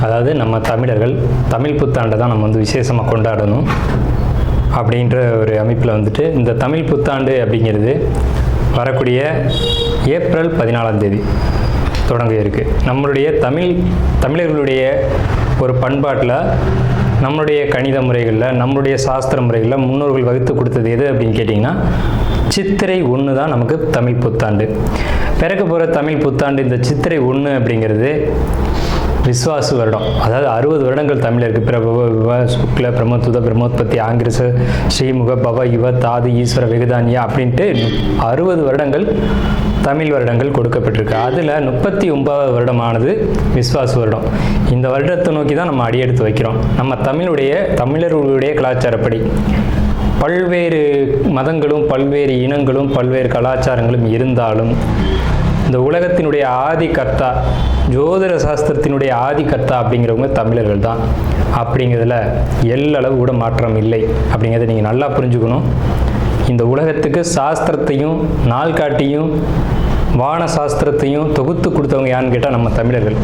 அதாவது நம்ம தமிழர்கள் தமிழ் புத்தாண்டை தான் நம்ம வந்து விசேஷமாக கொண்டாடணும் அப்படின்ற ஒரு அமைப்பில் வந்துட்டு இந்த தமிழ் புத்தாண்டு அப்படிங்கிறது வரக்கூடிய ஏப்ரல் 14ஆம் தேதி தொடங்க இருக்குது. நம்மளுடைய தமிழர்களுடைய ஒரு பண்பாட்டில், நம்மளுடைய கணித முறைகளில், நம்மளுடைய சாஸ்திர முறைகளில் முன்னோர்கள் வகுத்து கொடுத்தது எது அப்படின்னு கேட்டிங்கன்னா சித்திரை 1 தான் நமக்கு தமிழ் புத்தாண்டு. பிறக்க போகிற தமிழ் புத்தாண்டு இந்த சித்திரை 1 அப்படிங்கிறது விஸ்வாசு வருடம். அதாவது 60 வருடங்கள் தமிழருக்கு பிரபவ விவ சுக்ல பிரம்மோத்துத பிரம்மோத்பத்தி ஆங்கிரச ஸ்ரீமுக பவ யுவ தாது ஈஸ்வர வெகுதானியா அப்படின்ட்டு 60 வருடங்கள் தமிழ் வருடங்கள் கொடுக்கப்பட்டிருக்கு. அதில் 39வது வருடமானது விஸ்வாசு வருடம். இந்த வருடத்தை நோக்கி தான் நம்ம அடியெடுத்து வைக்கிறோம். நம்ம தமிழர்களுடைய கலாச்சாரப்படி பல்வேறு மதங்களும் பல்வேறு இனங்களும் பல்வேறு கலாச்சாரங்களும் இருந்தாலும் இந்த உலகத்தினுடைய ஆதி கர்த்தா, ஜோதிட சாஸ்திரத்தினுடைய ஆதி கர்த்தா அப்படிங்கிறவங்க தமிழர்கள் தான். அப்படிங்கிறதுல எல்லளவு கூட மாற்றம் இல்லை அப்படிங்கிறத நீங்கள் நல்லா புரிஞ்சுக்கணும். இந்த உலகத்துக்கு சாஸ்திரத்தையும் நாள்காட்டியும் வான சாஸ்திரத்தையும் தொகுத்து கொடுத்தவங்க யான்னு கேட்டால் நம்ம தமிழர்கள்.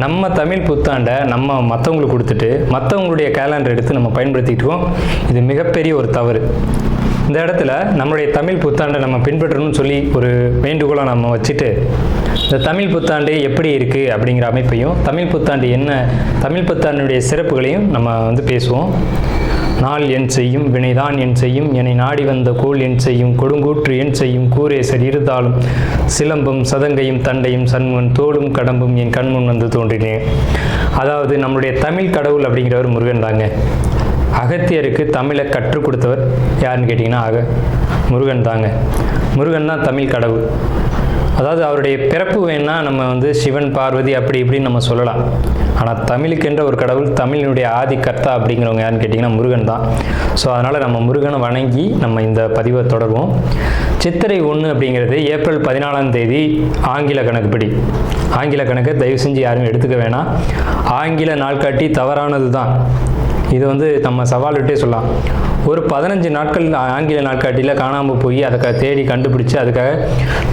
நம்ம தமிழ் புத்தாண்டை நம்ம மற்றவங்களுக்கு கொடுத்துட்டு மற்றவங்களுடைய கேலண்டர் எடுத்து நம்ம பயன்படுத்திக்கிட்டு இருக்கோம். இது மிகப்பெரிய ஒரு தவறு. இந்த இடத்துல நம்மளுடைய தமிழ் புத்தாண்டை நம்ம பின்பற்றணும்னு சொல்லி ஒரு வேண்டுகோளை நம்ம வச்சுட்டு இந்த தமிழ் புத்தாண்டு எப்படி இருக்குது அப்படிங்கிற அமைப்பையும், தமிழ் புத்தாண்டு என்ன, தமிழ் புத்தாண்டுடைய சிறப்புகளையும் நம்ம வந்து பேசுவோம். நாள் என் செய்யும் வினைதான் என் செய்யும் என்னை நாடி வந்த கோள் என் செய்யும் கொடுங்கூற்று என் செய்யும் கூரேசர் இருதாலும் சிலம்பும் சதங்கையும் தண்டையும் சண்முகன் தோளும் கடம்பும் என் கண்முன் வந்து தோன்றினேன். அதாவது நம்மளுடைய தமிழ் கடவுள் அப்படிங்கிறவர் முருகன் தாங்க. அகத்தியருக்கு தமிழை கற்றுக் கொடுத்தவர் யாருன்னு கேட்டிங்கன்னா முருகன் தாங்க. முருகன் தான் தமிழ் கடவுள். அதாவது அவருடைய பிறப்பு வேணா நம்ம வந்து சிவன் பார்வதி அப்படி இப்படின்னு நம்ம சொல்லலாம். ஆனால் தமிழுக்கென்ற ஒரு கடவுள், தமிழினுடைய ஆதி கர்த்தா அப்படிங்கிறவங்க யாருன்னு கேட்டிங்கன்னா முருகன் தான். ஸோ அதனால் நம்ம முருகனை வணங்கி நம்ம இந்த பதிவை தொடருவோம். சித்திரை 1 அப்படிங்கிறது ஏப்ரல் 14ஆம் தேதி ஆங்கில கணக்குப்படி. ஆங்கில கணக்கை தயவு செஞ்சு யாரும் எடுத்துக்க வேணாம். ஆங்கில நாள்காட்டி தவறானது தான். இது வந்து நம்ம சவால் விட்டே சொல்லலாம். ஒரு 15 நாட்கள் ஆங்கில நாட்காட்டியில் காணாமல் போய் அதை தேடி கண்டுபிடிச்சி அதுக்காக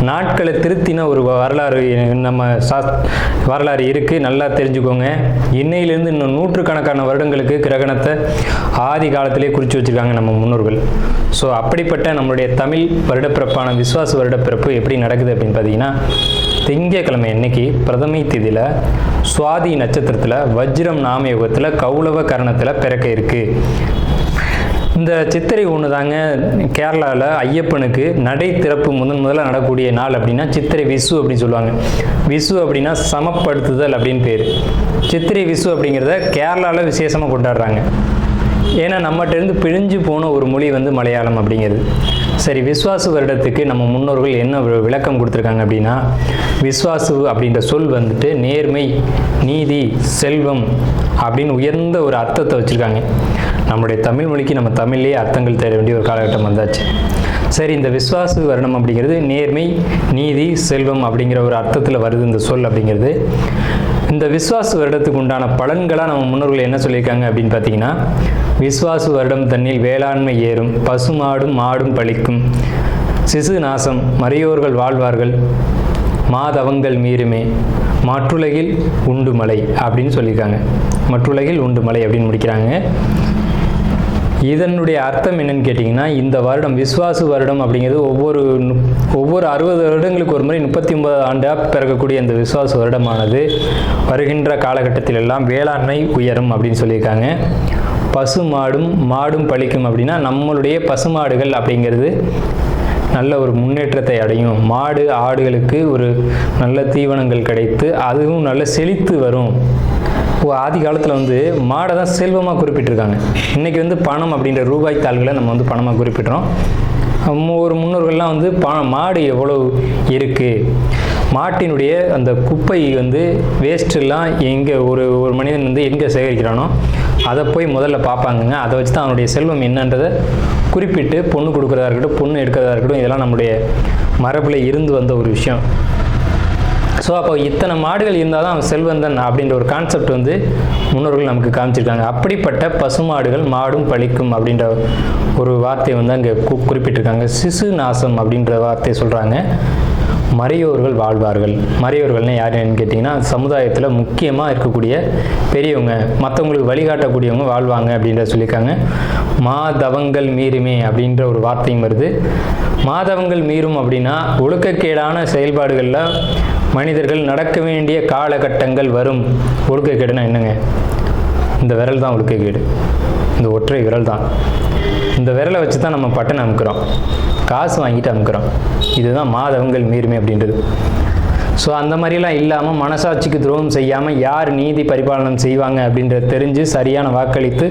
நாட்களை திருத்தின ஒரு வரலாறு நம்ம வரலாறு இருக்குது. நல்லா தெரிஞ்சுக்கோங்க. இன்னையிலேருந்து இன்னும் நூற்றுக்கணக்கான வருடங்களுக்கு கிரகணத்தை ஆதி காலத்திலே குறித்து வச்சுருக்காங்க நம்ம முன்னோர்கள். ஸோ அப்படிப்பட்ட நம்மளுடைய தமிழ் வருடப்பிறப்பான விஸ்வாச வருடப்பிறப்பு எப்படி நடக்குது அப்படின்னு பார்த்தீங்கன்னா, திங்கட்கிழமை அன்னைக்கு பிரதமை திதியில் சுவாதி நட்சத்திரத்தில் வஜ்ரம் நாமயோகத்தில் கௌளவ கரணத்தில் பிறக்க இருக்குது. இந்த சித்திரை 1 தாங்க கேரளாவில் ஐயப்பனுக்கு நடை திறப்பு முதல்ல நடக்கூடிய நாள் அப்படின்னா சித்திரை விசு அப்படின்னு சொல்லுவாங்க. விசு அப்படின்னா சமப்படுத்துதல் அப்படின்னு பேர். சித்திரை விசு அப்படிங்கிறத கேரளாவில் விசேஷமாக கொண்டாடுறாங்க. ஏன்னா நம்மகிட்டேருந்து பிழிஞ்சு போன ஒரு மொழி வந்து மலையாளம் அப்படிங்கிறது. சரி, விஸ்வாசு வருடத்துக்கு நம்ம முன்னோர்கள் என்ன விளக்கம் கொடுத்துருக்காங்க அப்படின்னா, விஸ்வாசு அப்படின்ற சொல் வந்துட்டு நேர்மை, நீதி, செல்வம் அப்படின்னு உயர்ந்த ஒரு அர்த்தத்தை வச்சுருக்காங்க. நம்மளுடைய தமிழ் மொழிக்கு நம்ம தமிழ்லேயே அர்த்தங்கள் தேட வேண்டிய ஒரு காலகட்டம் வந்தாச்சு. சரி, இந்த விஸ்வாசு வருடம் அப்படிங்கிறது நேர்மை, நீதி, செல்வம் அப்படிங்கிற ஒரு அர்த்தத்தில் வருது இந்த சொல் அப்படிங்கிறது. இந்த விஸ்வாசு வருடத்துக்கு உண்டான பலன்களாக நம்ம முன்னோர்கள் என்ன சொல்லியிருக்காங்க அப்படின்னு பார்த்தீங்கன்னா, விஸ்வாசு வருடம் தன்னில் வேளாண்மை ஏறும், பசுமாடும் மாடும் பழிக்கும், சிசு நாசம், மறையோர்கள் வாழ்வார்கள், மாதவங்கள் மீறுமே, மற்றுலகில் உண்டு மலை அப்படின்னு சொல்லியிருக்காங்க. மற்றுலகில் உண்டு மலை அப்படின்னு முடிக்கிறாங்க. இதனுடைய அர்த்தம் என்னன்னு கேட்டிங்கன்னா, இந்த வருடம் விஸ்வாசு வருடம் அப்படிங்கிறது ஒவ்வொரு 60 வருடங்களுக்கு ஒரு முறை 39 ஆண்டாக பிறக்கக்கூடிய இந்த விஸ்வாசு வருடமானது வருகின்ற காலகட்டத்தில் எல்லாம் வேளாண்மை உயரும் அப்படின்னு சொல்லியிருக்காங்க. பசு மாடும் பழிக்கும் அப்படின்னா நம்மளுடைய பசுமாடுகள் அப்படிங்கிறது நல்ல ஒரு முன்னேற்றத்தை அடையும். மாடு ஆடுகளுக்கு ஒரு நல்ல தீவனங்கள் கிடைத்து அதுவும் நல்ல செழித்து வரும். ஆதி காலத்தில் வந்து மாடை தான் செல்வமாக குறிப்பிட்டிருக்காங்க. இன்றைக்கி வந்து பணம் அப்படின்ற ரூபாய் தாள்களை நம்ம வந்து பணமாக குறிப்பிட்றோம். ஒரு முன்னோர்கள்லாம் வந்து மாடு எவ்வளோ இருக்குது, மாட்டினுடைய அந்த குப்பை வந்து வேஸ்ட்டெல்லாம் எங்கே ஒரு மனிதன் வந்து எங்கே சேகரிக்கிறானோ அதை போய் முதல்ல பார்ப்பாங்கங்க. அதை வச்சு தான் அவனுடைய செல்வம் என்னன்றதை குறிப்பிட்டு பொண்ணு கொடுக்குறதா இருக்கட்டும், பொண்ணு எடுக்கிறதா இருக்கட்டும், இதெல்லாம் நம்முடைய மரபில் இருந்து வந்த ஒரு விஷயம். ஸோ அப்போ இத்தனை மாடுகள் இருந்தால் தான் அவன் செல்வந்தன் அப்படின்ற ஒரு கான்செப்ட் வந்து முன்னோர்கள் நமக்கு காமிச்சிருக்காங்க. அப்படிப்பட்ட பசுமாடுகள் மாடும் பழிக்கும் அப்படின்ற ஒரு வார்த்தையை வந்து அங்கே குறிப்பிட்டிருக்காங்க. சிசு நாசம் அப்படின்ற வார்த்தையை சொல்கிறாங்க. மறையோர்கள் வாழ்வார்கள். மறையோர்கள்னு யாருன்னு கேட்டிங்கன்னா சமுதாயத்தில் முக்கியமாக இருக்கக்கூடிய பெரியவங்க, மற்றவங்களுக்கு வழிகாட்டக்கூடியவங்க வாழ்வாங்க அப்படின்றத சொல்லியிருக்காங்க. மாதவங்கள் மீறுமே அப்படின்ற ஒரு வார்த்தையும் வருது. மாதவங்கள் மீறும் அப்படின்னா ஒழுக்கக்கேடான செயல்பாடுகளில் மனிதர்கள் நடக்க வேண்டிய காலகட்டங்கள் வரும். ஒழுக்கக்கேடுனா என்னங்க? இந்த விரல் தான் ஒழுக்கக்கேடு, இந்த ஒற்றை விரல் தான். இந்த விரலை வச்சு தான் நம்ம பட்டன் அமுக்கிறோம், காசு வாங்கிட்டு அமுக்கிறோம். இதுதான் மாதவங்கள் மீறுமே அப்படின்றது. ஸோ அந்த மாதிரிலாம் இல்லாமல் மனசாட்சிக்கு துரோகம் செய்யாமல் யார் நீதி பரிபாலனம் செய்வாங்க அப்படின்றத தெரிஞ்சு சரியான வாக்களித்து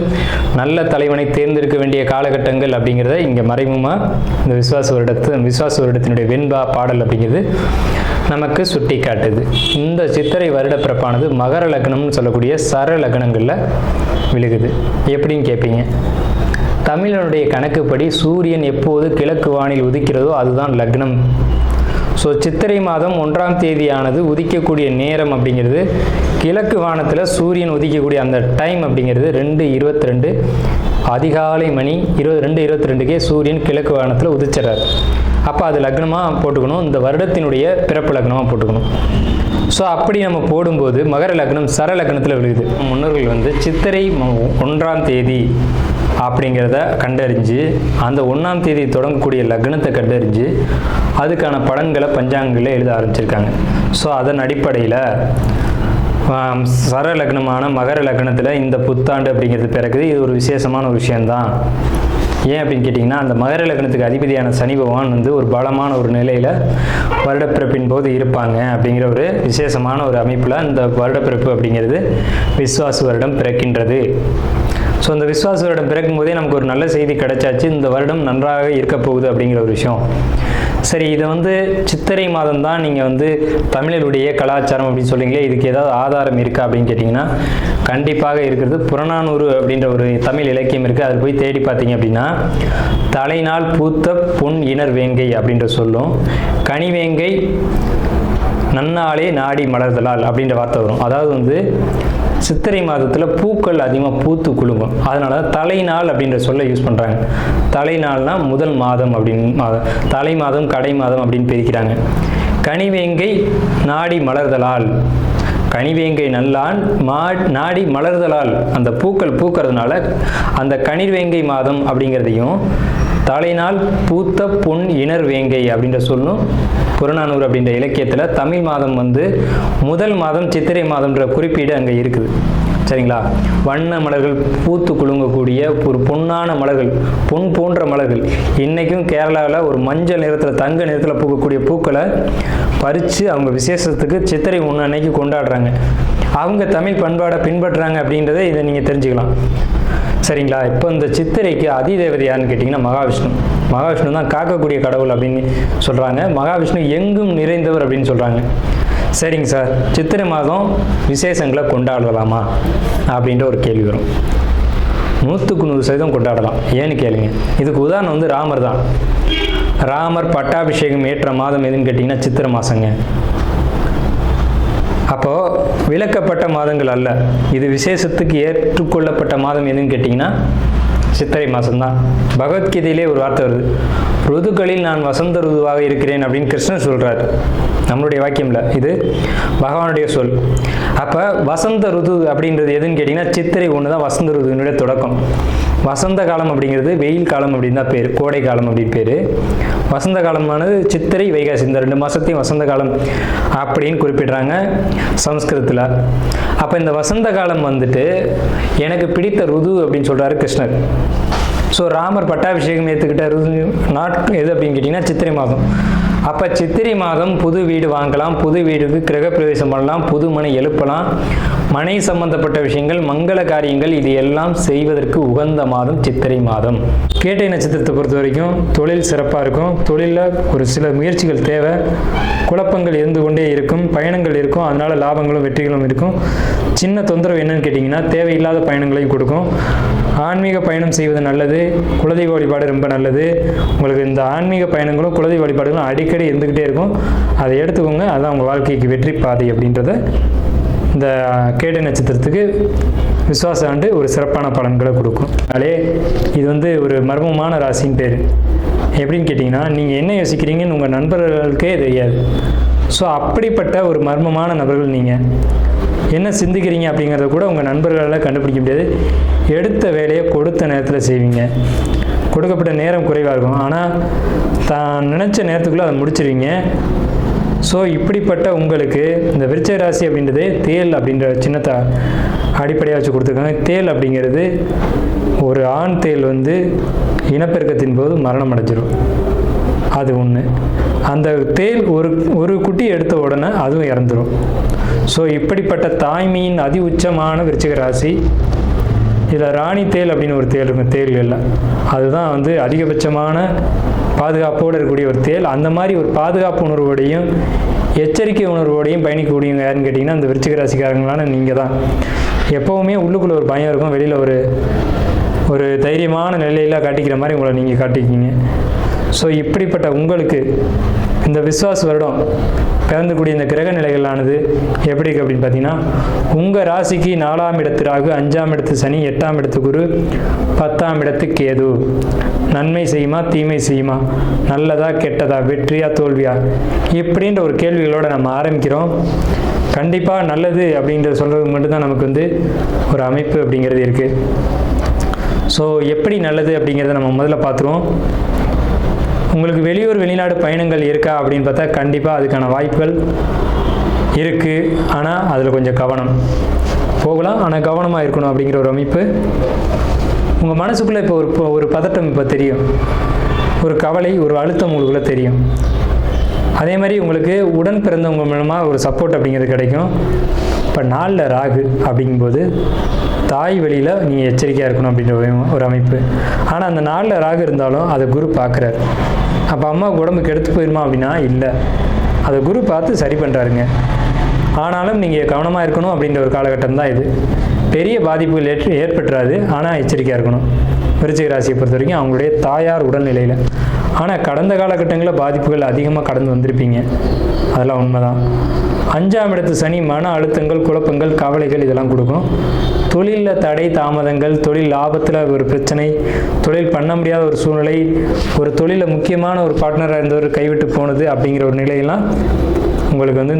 நல்ல தலைவனை தேர்ந்தெடுக்க வேண்டிய காலகட்டங்கள் அப்படிங்கிறத இங்கே மறைமுகமாக இந்த விசுவாச வருடத்தினுடைய வெண்பா பாடல் அப்படிங்கிறது நமக்கு சுட்டி காட்டுது. இந்த சித்திரை வருட பிறப்பானது மகர லக்னம்னு சொல்லக்கூடிய சர லக்னங்களில் விழுகுது. எப்படின்னு கேட்பீங்க. தமிழனுடைய கணக்குப்படி சூரியன் எப்போது கிழக்கு வானில் உதிக்கிறதோ அதுதான் லக்னம். ஸோ சித்திரை மாதம் 1ஆம் தேதியானது உதிக்கக்கூடிய நேரம் அப்படிங்கிறது கிழக்கு வானத்தில் சூரியன் உதிக்கக்கூடிய அந்த டைம் அப்படிங்கிறது 2:22 அதிகாலை மணி 2:22க்கே சூரியன் கிழக்கு வானத்தில் உதிச்சிடறார். அப்போ அது லக்னமாக போட்டுக்கணும், இந்த வருடத்தினுடைய பிறப்பு லக்னமாக போட்டுக்கணும். ஸோ அப்படி நம்ம போடும்போது மகர லக்னம் சர லக்னத்தில் விழுகுது. முன்னோர்கள் சித்திரை 1ஆம் தேதி அப்படிங்கிறத கண்டறிஞ்சு அந்த 1ஆம் தேதி தொடங்கக்கூடிய லக்னத்தை கண்டறிஞ்சு அதுக்கான பலன்களை பஞ்சாங்கங்களில் எழுத ஆரம்பிச்சிருக்காங்க. ஸோ அதன் அடிப்படையில் சர லக்னமான மகர லக்னத்தில் இந்த புத்தாண்டு அப்படிங்கிறது பிறகுது. இது ஒரு விசேஷமான ஒரு விஷயந்தான். ஏன் அப்படின்னு கேட்டிங்கன்னா, அந்த மகர லக்னத்துக்கு அதிபதியான சனி பகவான் ஒரு பலமான ஒரு நிலையில் வருடப்பிறப்பின் போது இருப்பாங்க அப்படிங்கிற ஒரு விசேஷமான ஒரு அமைப்பில் இந்த வருடப்பிறப்பு அப்படிங்கிறது விஸ்வாச வருடம் பிறக்கின்றது. ஸோ அந்த விஸ்வாச வருடம் பிறக்கும் போதே நமக்கு ஒரு நல்ல செய்தி கிடைச்சாச்சு, இந்த வருடம் நன்றாக இருக்க போகுது அப்படிங்கிற ஒரு விஷயம். சரி, இதை சித்திரை மாதம் தான் நீங்கள் தமிழருடைய கலாச்சாரம் அப்படின்னு சொல்றீங்களே, இதுக்கு ஏதாவது ஆதாரம் இருக்கா அப்படின்னு கேட்டிங்கன்னா கண்டிப்பாக இருக்கிறது. புறநானூறு அப்படின்ற ஒரு தமிழ் இலக்கியம் இருக்குது. அதில் போய் தேடி பார்த்தீங்க அப்படின்னா தலைநாள் பூத்த பொன் இணர் வேங்கை அப்படின்ற சொல்லும், கனிவேங்கை நன்னாளே நாடி மலர்தலால் அப்படின்ற வார்த்தை வரும். அதாவது சித்திரை மாதத்தில் பூக்கள் அதிகமாக பூத்து குலுங்கும். அதனால தலைநாள் அப்படின்ற சொல்ல யூஸ் பண்ணுறாங்க. தலைநாள்னா முதல் மாதம் அப்படின்னு, தலை மாதம் கடை மாதம் அப்படின்னு பிரிக்கிறாங்க. கனிவேங்கை நாடி மலர்தலால், கனிவேங்கை நல்லான் நாடி மலர்தலால், அந்த பூக்கள் பூக்கிறதுனால அந்த கனிவேங்கை மாதம் அப்படிங்கிறதையும் தலைநாள் பூத்த பொன் இணர் வேங்கை அப்படின்ற சொல்லும் புறநானூறு அப்படின்ற இலக்கியத்தில் தமிழ் மாதம் முதல் மாதம் சித்திரை மாதம்ன்ற குறிப்பீடு அங்கே இருக்குது. சரிங்களா? வண்ண மலர்கள் பூத்து குலுங்கக்கூடிய ஒரு பொன்னான மலர்கள், பொன் போன்ற மலர்கள். இன்றைக்கும் கேரளாவில் ஒரு மஞ்சள் நிறத்தில் தங்க நிறத்தில் பூக்கக்கூடிய பூக்களை பறித்து அவங்க விசேஷத்துக்கு சித்திரை 1 அன்னைக்கு கொண்டாடுறாங்க. அவங்க தமிழ் பண்பாடை பின்பற்றுறாங்க அப்படின்றத இதை நீங்கள் தெரிஞ்சுக்கலாம். சரிங்களா? இப்போ இந்த சித்திரைக்கு அதிதேவதை யாருன்னு கேட்டிங்கன்னா மகாவிஷ்ணு. மகாவிஷ்ணு தான் காக்கக்கூடிய கடவுள் அப்படின்னு சொல்கிறாங்க. மகாவிஷ்ணு எங்கும் நிறைந்தவர் அப்படின்னு சொல்கிறாங்க. சரிங்க சார், சித்திரை மாதம் விசேஷங்களை கொண்டாடலாமா அப்படின்ற ஒரு கேள்வி வரும். 100% கொண்டாடலாம். ஏன்னு கேளுங்க. இதுக்கு உதாரணம் ராமர் தான். ராமர் பட்டாபிஷேகம் ஏற்ற மாதம் எதுன்னு கேட்டிங்கன்னா சித்திரை மாதங்க. அப்போது விலக்கப்பட்ட மாதங்கள் அல்ல, இது விசேஷத்துக்கு ஏற்றுக்கொள்ளப்பட்ட மாதம் எதுன்னு கேட்டிங்கன்னா சித்திரை மாதம்தான். பகவத்கீதையிலே ஒரு வார்த்தை வருது, ருதுக்களில் நான் வசந்த ருதுவாக இருக்கிறேன் அப்படின்னு கிருஷ்ணன் சொல்கிறார். நம்மளுடைய வாக்கியம் இல்லை, இது பகவானுடைய சொல். அப்போ வசந்த ருது அப்படின்றது எதுன்னு கேட்டிங்கன்னா சித்திரை 1 தான் வசந்த ருதுனுடைய தொடக்கம். வசந்த காலம் அப்படிங்கிறது வெயில் காலம் அப்படின்னு தான் பேர், கோடை காலம் அப்படின்னு பேர். வசந்த காலமானது சித்திரை வைகாசி, இந்த 2 மாதத்தையும் வசந்த காலம் அப்படின்னு குறிப்பிடுறாங்க சமஸ்கிருதத்தில். அப்போ இந்த வசந்த காலம் எனக்கு பிடித்த ருது அப்படின்னு சொல்கிறாரு கிருஷ்ணர். ஸோ ராமர் பட்டாபிஷேகம் ஏற்றுக்கிட்ட ருது எது அப்படின்னு கேட்டிங்கன்னா சித்திரை மாதம். அப்போ சித்திரை மாதம் புது வீடு வாங்கலாம், புது வீடுக்கு கிரகப்பிரவேசம் பண்ணலாம், புது மனை எழுப்பலாம், மனை சம்பந்தப்பட்ட விஷயங்கள், மங்கள காரியங்கள், இது எல்லாம் செய்வதற்கு உகந்த மாதம் சித்திரை மாதம். கேட்டை நட்சத்திரத்தை பொறுத்த வரைக்கும் தொழில் சிறப்பாக இருக்கும். தொழிலில் ஒரு சில முயற்சிகள் தேவை, குழப்பங்கள் இருந்து கொண்டே இருக்கும், பயணங்கள் இருக்கும், அதனால லாபங்களும் வெற்றிகளும் இருக்கும். சின்ன தொந்தரவு என்னன்னு கேட்டிங்கன்னா தேவையில்லாத பயணங்களையும் கொடுக்கும். ஆன்மீக பயணம் செய்வது நல்லது, குலதெய்வ வழிபாடு ரொம்ப நல்லது. உங்களுக்கு இந்த ஆன்மீக பயணங்களும் குலதெய்வ வழிபாடுகளும் அடிக்கடி இருந்துக்கிட்டே இருக்கும். அதை எடுத்துக்கோங்க, அதுதான் உங்கள் வாழ்க்கைக்கு வெற்றி பாதை அப்படின்றத இந்த கேட்டை நட்சத்திரத்துக்கு விசுவாச ஆண்டு ஒரு சிறப்பான பலன்களை கொடுக்கும். அதே இது ஒரு மர்மமான ராசின்னு பேர். எப்படின்னு கேட்டிங்கன்னா, நீங்கள் என்ன யோசிக்கிறீங்கன்னு உங்கள் நண்பர்களுக்கே தெரியாது. ஸோ அப்படிப்பட்ட ஒரு மர்மமான நபர்கள் நீங்கள். என்ன சிந்திக்கிறீங்க அப்படிங்கிறத கூட உங்கள் நண்பர்களால் கண்டுபிடிக்க முடியாது. எடுத்த வேலையை கொடுத்த நேரத்தில் செய்வீங்க. கொடுக்கப்பட்ட நேரம் குறைவாக இருக்கும், ஆனால் தான் நினச்ச நேரத்துக்குள்ளே அதை முடிச்சிருவீங்க. ஸோ இப்படிப்பட்ட உங்களுக்கு இந்த விருச்சிக ராசி அப்படின்றது தேல் அப்படின்ற சின்னத்தை அடிப்படையாக வச்சு கொடுத்துருக்காங்க. தேல் அப்படிங்கிறது ஒரு ஆண் தேல் வந்து இனப்பெருக்கத்தின் போது மரணம் அடைஞ்சிடும். அது ஒன்று. அந்த தேல் ஒரு குட்டி எடுத்த உடனே அதுவும் இறந்துடும். ஸோ இப்படிப்பட்ட தாய்மையின் அதி உச்சமான விருச்சிக ராசி. இதில் ராணி தேல் அப்படின்னு ஒரு தேல் இருக்கும், தேல்களில் அதுதான் வந்து அதிகபட்சமான பாதுகாப்போடு இருக்கக்கூடிய ஒரு தேல். அந்த மாதிரி ஒரு பாதுகாப்பு உணர்வோடையும் எச்சரிக்கை உணர்வோடையும் பயணிக்கக்கூடியவங்க யாருன்னு கேட்டிங்கன்னா அந்த விருச்சிக ராசிக்காரங்களான நீங்கள் தான். எப்போவுமே உள்ளுக்குள்ளே ஒரு பயம் இருக்கும், வெளியில் ஒரு தைரியமான நிலையில் காட்டிக்கிற மாதிரி உங்களை நீங்கள் காட்டிக்கிங்க. ஸோ இப்படிப்பட்ட உங்களுக்கு இந்த விஸ்வாச வருடம் பிறந்தக்கூடிய இந்த கிரக நிலைகளானது எப்படி இருக்குது அப்படின்னு பார்த்தீங்கன்னா, உங்கள் ராசிக்கு 4ஆம் இடத்து ராகு, 5ஆம் இடத்து சனி, 8ஆம் இடத்து குரு, 10ஆம் இடத்து கேது. நன்மை செய்யுமா தீமை செய்யுமா, நல்லதா கெட்டதா, வெற்றியா தோல்வியா, இப்படின்ற ஒரு கேள்விகளோடு நம்ம ஆரம்பிக்கிறோம். கண்டிப்பாக நல்லது அப்படின்றத சொல்கிறது மட்டும்தான் நமக்கு வந்து ஒரு அமைப்பு அப்படிங்கிறது இருக்குது. ஸோ எப்படி நல்லது அப்படிங்கிறத நம்ம முதல்ல பார்த்துருவோம். உங்களுக்கு வெளியூர் வெளிநாடு பயணங்கள் இருக்கா அப்படின்னு பார்த்தா கண்டிப்பாக அதுக்கான வாய்ப்புகள் இருக்குது. ஆனால் அதில் கொஞ்சம் கவனம் போகலாம், ஆனால் கவனமாக இருக்கணும் அப்படிங்கிற ஒரு அமைப்பு. உங்கள் மனசுக்குள்ளே இப்போ ஒரு பதட்டம் இப்போ தெரியும், ஒரு கவலை, ஒரு அழுத்தம் உங்களுக்குள்ளே தெரியும். அதே மாதிரி உங்களுக்கு உடன் பிறந்தவங்க மூலமாக ஒரு சப்போர்ட் அப்படிங்கிறது கிடைக்கும். இப்போ 4ல் ராகு அப்படிங்கும்போது தாய் வழியில் நீங்கள் எச்சரிக்கையாக இருக்கணும் அப்படின்ற ஒரு அமைப்பு. ஆனால் அந்த 4ல் ராகு இருந்தாலும் அதை குரு பார்க்குறாரு. அப்போ அம்மாவுக்கு உடம்புக்கு எடுத்து போயிருமா அப்படின்னா இல்லை, அதை குரு பார்த்து சரி பண்ணுறாருங்க. ஆனாலும் நீங்கள் கவனமாக இருக்கணும் அப்படின்ற ஒரு காலகட்டம் தான் இது. பெரிய பாதிப்புகள் ஏற்பட்டுறாது, ஆனால் எச்சரிக்கையாக இருக்கணும். விருச்சிக ராசியை பொறுத்த வரைக்கும் அவங்களுடைய தாயார் உடல்நிலையில். ஆனால் கடந்த காலகட்டங்களில் பாதிப்புகள் அதிகமாக கடந்து வந்திருப்பீங்க, அதெல்லாம் உண்மைதான். 5ஆம் இடத்து சனி மன அழுத்தங்கள், குழப்பங்கள், கவலைகள் இதெல்லாம் கொடுக்கும். தொழிலில் தடை தாமதங்கள், தொழில் லாபத்தில் ஒரு பிரச்சனை, தொழில் பண்ண முடியாத ஒரு சூழ்நிலை, ஒரு தொழிலில் முக்கியமான ஒரு பார்ட்னராக இருந்தவர் கைவிட்டு போனது அப்படிங்கிற ஒரு நிலையெல்லாம் உங்களுக்கு வந்து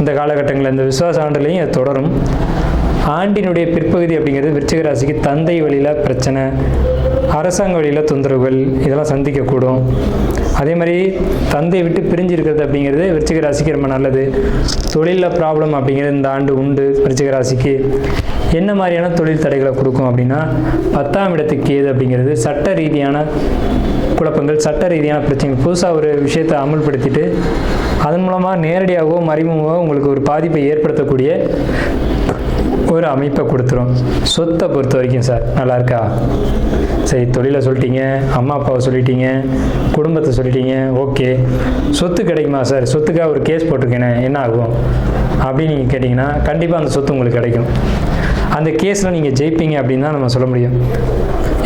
இந்த காலகட்டங்களில் இந்த விசுவாச ஆண்டுலையும் அது தொடரும். ஆண்டினுடைய பிற்பகுதி அப்படிங்கிறது விருச்சிக ராசிக்கு தந்தை வழியில் பிரச்சனை, அரசாங்க வழியில் தொந்தரவுகள் இதெல்லாம் சந்திக்கக்கூடும். அதே மாதிரி தந்தையை விட்டு பிரிஞ்சு இருக்கிறது அப்படிங்கிறது விருச்சிக ராசிக்கு ரொம்ப நல்லது. தொழிலில் ப்ராப்ளம் அப்படிங்கிறது இந்த ஆண்டு உண்டு. விருச்சிக ராசிக்கு என்ன மாதிரியான தொழில் தடைகளை கொடுக்கும் அப்படின்னா, 10ஆம் இடத்துக்கு கேது அப்படிங்கிறது சட்ட ரீதியான குழப்பங்கள், சட்ட ரீதியான பிரச்சனைகள். புதுசாக ஒரு விஷயத்தை அமுல்படுத்திட்டு அதன் மூலமாக நேரடியாகவோ மறைமுகமாகவோ உங்களுக்கு ஒரு பாதிப்பை ஏற்படுத்தக்கூடிய ஒரு அமைப்பை கொடுத்துரும். சொத்தை பொறுத்த வரைக்கும் சார் நல்லா இருக்கா? சரி, தொழிலை சொல்லிட்டீங்க, அம்மா அப்பாவை சொல்லிட்டீங்க, குடும்பத்தை சொல்லிட்டீங்க, ஓகே. சொத்து கிடைக்குமா சார்? சொத்துக்காக ஒரு கேஸ் போட்டிருக்கேனே என்ன ஆகும் அப்படின்னு நீங்கள் கேட்டிங்கன்னா கண்டிப்பாக அந்த சொத்து உங்களுக்கு கிடைக்கும். அந்த கேஸில் நீங்கள் ஜெயிப்பீங்க அப்படின்னு தான் நம்ம சொல்ல முடியும்.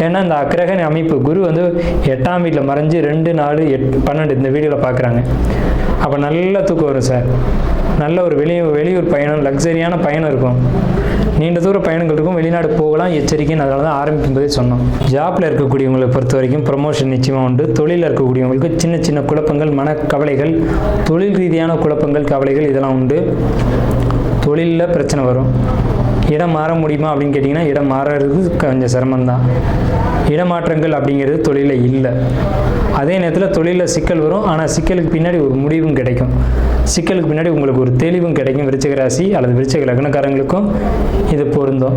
ஏன்னா இந்த கிரக அமைப்பு குரு வந்து 8ஆம் வீட்டில் மறைஞ்சு 2, 4, 8, 12 இந்த வீடியோவில் பார்க்குறாங்க. அப்போ நல்ல தூக்கம் வரும் சார். நல்ல ஒரு வெளியூர் பயணம், லக்ஸரியான பயணம் இருக்கும், நீண்ட தூர பயணங்கள் இருக்கும், வெளிநாடு போகலாம், எச்சரிக்கைன்னு அதனால தான் ஆரம்பிக்கும் போதே சொன்னோம். ஜாப்பில் இருக்கக்கூடியவங்களை பொறுத்த வரைக்கும் ப்ரமோஷன் நிச்சயமாக உண்டு. தொழிலில் இருக்கக்கூடியவங்களுக்கு சின்ன சின்ன குழப்பங்கள், மனக்கவலைகள், தொழில் ரீதியான குழப்பங்கள், கவலைகள் இதெல்லாம் உண்டு. தொழிலில் பிரச்சனை வரும். இடம் மாற முடியுமா அப்படின்னு கேட்டிங்கன்னா இடம் மாறுறது கொஞ்சம் சிரமம்தான். இடமாற்றங்கள் அப்படிங்கிறது தொழிலில் இல்லை. அதே நேரத்தில் தொழிலில் சிக்கல் வரும், ஆனால் சிக்கலுக்கு பின்னாடி ஒரு முடிவும் கிடைக்கும். சிக்கலுக்கு பின்னாடி உங்களுக்கு ஒரு தெளிவும் கிடைக்கும். விருச்சிக ராசி அல்லது விருச்சிக லக்னக்காரங்களுக்கும் இது பொருந்தும்.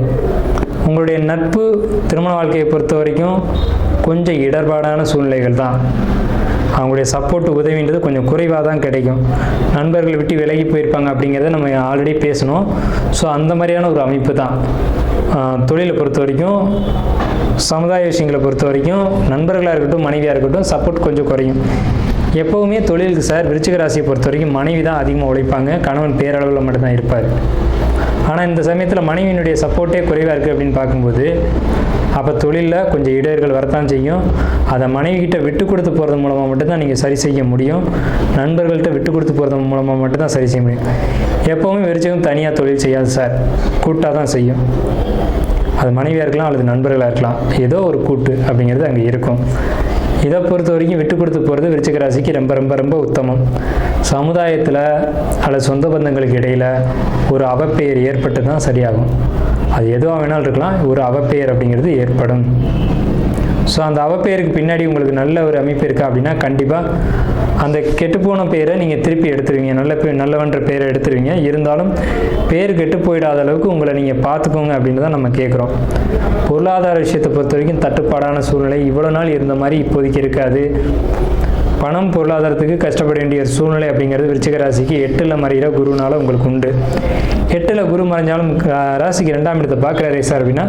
உங்களுடைய நட்பு, திருமண வாழ்க்கையை பொறுத்த வரைக்கும் கொஞ்சம் இடர்பாடான சூழ்நிலைகள் தான். அவங்களுடைய சப்போர்ட், உதவின்றது கொஞ்சம் குறைவாக தான் கிடைக்கும். நண்பர்கள் விட்டு விலகி போயிருப்பாங்க அப்படிங்கிறத நம்ம ஆல்ரெடி பேசணும். ஸோ அந்த மாதிரியான ஒரு அமைப்பு தான். தொழிலை பொறுத்த வரைக்கும், சமுதாய விஷயங்களை பொறுத்த வரைக்கும் நண்பர்களாக இருக்கட்டும், மனைவியாக இருக்கட்டும், சப்போர்ட் கொஞ்சம் குறையும். எப்போவுமே தொழிலுக்கு சார் விருச்சிக ராசியை பொறுத்த வரைக்கும் மனைவி தான் அதிகமாக உழைப்பாங்க, கணவன் பேரளவில் மட்டும்தான் இருப்பார். ஆனால் இந்த சமயத்தில் மனைவியினுடைய சப்போர்ட்டே குறைவாக இருக்குது அப்படின்னு பார்க்கும்போது அப்போ தொழிலில் கொஞ்சம் இடையர்கள் வரத்தான் செய்யும். அதை மனைவிகிட்ட விட்டு கொடுத்து போகிறது மூலமாக மட்டும்தான் நீங்கள் சரி செய்ய முடியும். நண்பர்கள்ட்ட விட்டு கொடுத்து போகிறது மூலமாக மட்டும்தான் சரி செய்ய முடியும். எப்போவுமே விருச்சிகம் தனியாக தொழில் செய்யாது சார், கூட்டாக தான் செய்யும். அது மனைவியாக இருக்கலாம் அல்லது நண்பர்களாக இருக்கலாம், ஏதோ ஒரு கூட்டு அப்படிங்கிறது அங்கே இருக்கும். இதை பொறுத்த வரைக்கும் விட்டு கொடுத்து போகிறது விருச்சிக ராசிக்கு ரொம்ப ரொம்ப ரொம்ப உத்தமம். சமுதாயத்தில் அல்லது சொந்த பந்தங்களுக்கு இடையில் ஒரு அவப்பெயர் ஏற்பட்டு தான் சரியாகும். அது எதுவாக வேணாலும் இருக்கலாம், ஒரு அவப்பெயர் அப்படிங்கிறது ஏற்படும். ஸோ அந்த அவப்பெயருக்கு பின்னாடி உங்களுக்கு நல்ல ஒரு அமைப்பு இருக்கா அப்படின்னா கண்டிப்பாக அந்த கெட்டுப்போன பேரை நீங்கள் திருப்பி எடுத்துருவீங்க. நல்லவன்ற பேரை எடுத்துருவீங்க. இருந்தாலும் பேர் கெட்டு போயிடாத அளவுக்கு உங்களை நீங்கள் பார்த்துக்கோங்க அப்படின்னு தான் நம்ம கேட்குறோம். பொருளாதார விஷயத்தை பொறுத்த வரைக்கும் தட்டுப்பாடான சூழ்நிலை இவ்வளோ நாள் இருந்த மாதிரி இப்போதைக்கு இருக்காது. பணம் பொருளாதாரத்துக்கு கஷ்டப்பட வேண்டிய ஒரு சூழ்நிலை அப்படிங்கிறது விருச்சிக ராசிக்கு 8ல் மறைகிற குருனால உங்களுக்கு உண்டு. 8ல் குரு மறைஞ்சாலும் ராசிக்கு 2ஆம் இடத்தை பார்க்குறாரு சார் அப்படின்னா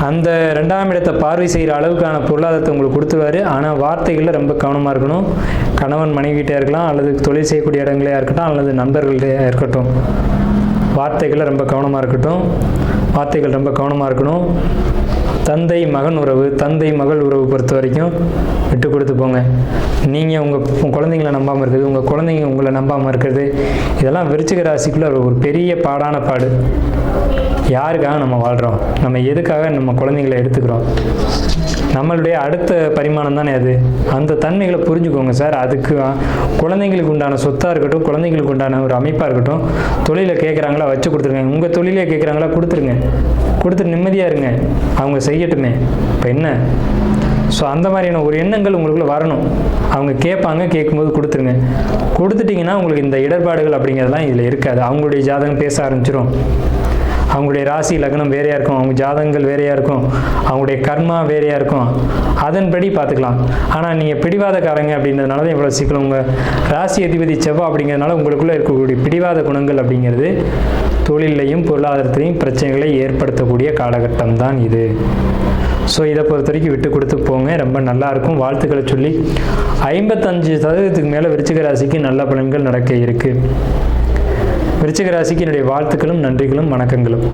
அந்த 2ஆம் இடத்தை பார்வை செய்கிற அளவுக்கான பொருளாதாரத்தை உங்களுக்கு கொடுத்துருவாரு. ஆனால் வார்த்தைகளில் ரொம்ப கவனமாக இருக்கணும். கணவன் மனைவிகிட்டே இருக்கலாம், அல்லது தொழில் செய்யக்கூடிய இடங்களையாக இருக்கட்டும், அல்லது நண்பர்கள்ட்டே இருக்கட்டும், வார்த்தைகளில் ரொம்ப கவனமாக இருக்கணும். தந்தை மகன் உறவு, தந்தை மகள் உறவு பொறுத்த வரைக்கும் விட்டு கொடுத்து போங்க. நீங்கள் உங்கள் குழந்தைங்கள நம்பாமல் இருக்கிறது, உங்கள் குழந்தைங்க உங்களை நம்பாமல் இருக்கிறது, இதெல்லாம் விருச்சிக ராசிக்குள்ள ஒரு பெரிய பாடான பாடு. யாருக்காக நம்ம வாழ்கிறோம்? நம்ம எதுக்காக நம்ம குழந்தைங்களை எடுத்துக்கிறோம்? நம்மளுடைய அடுத்த பரிமாணம் தானே அது. அந்த தன்மைகளை புரிஞ்சுக்கோங்க சார். அதுக்கு குழந்தைங்களுக்கு உண்டான சொத்தாக இருக்கட்டும், குழந்தைங்களுக்கு உண்டான ஒரு அமைப்பாக இருக்கட்டும், தொழிலை கேட்குறாங்களா வச்சு கொடுத்துருங்க. உங்கள் தொழிலே கேட்குறாங்களா கொடுத்துருங்க. கொடுத்துட்டு நிம்மதியாக இருங்க, அவங்க செய்யட்டுமே. இப்போ என்ன? ஸோ அந்த மாதிரியான ஒரு எண்ணங்கள் உங்களுக்குள்ள வரணும். அவங்க கேட்பாங்க, கேட்கும்போது கொடுத்துருங்க. கொடுத்துட்டிங்கன்னா உங்களுக்கு இந்த இடர்பாடுகள் அப்படிங்கிறதுலாம் இதில் இருக்காது. அவங்களுடைய ஜாதகம் பேச ஆரம்பிச்சிடும். அவங்களுடைய ராசி லக்னம் வேறையாக இருக்கும், அவங்க ஜாதகங்கள் வேறையாக இருக்கும், அவங்களுடைய கர்மா வேறையாக இருக்கும். அதன்படி பார்த்துக்கலாம். ஆனால் நீங்கள் பிடிவாதக்காரங்க அப்படின்றதுனால தான் இவ்வளோ சிக்கல். உங்கள் ராசி அதிபதி செவ்வாய் அப்படிங்கிறதுனால உங்களுக்குள்ளே இருக்கக்கூடிய பிடிவாத குணங்கள் அப்படிங்கிறது தொழிலையும் பொருளாதாரத்திலையும் பிரச்சனைகளை ஏற்படுத்தக்கூடிய காலகட்டம் தான் இது. ஸோ இதை பொறுத்த வரைக்கும் விட்டு கொடுத்து போங்க, ரொம்ப நல்லாயிருக்கும். வாழ்த்துக்களை சொல்லி 55% மேலே விருச்சிக ராசிக்கு நல்ல பலன்கள் நடக்க இருக்குது. விருச்சிக ராசிக்கு என்னுடைய வாழ்த்துக்களும் நன்றிகளும் வணக்கங்களும்.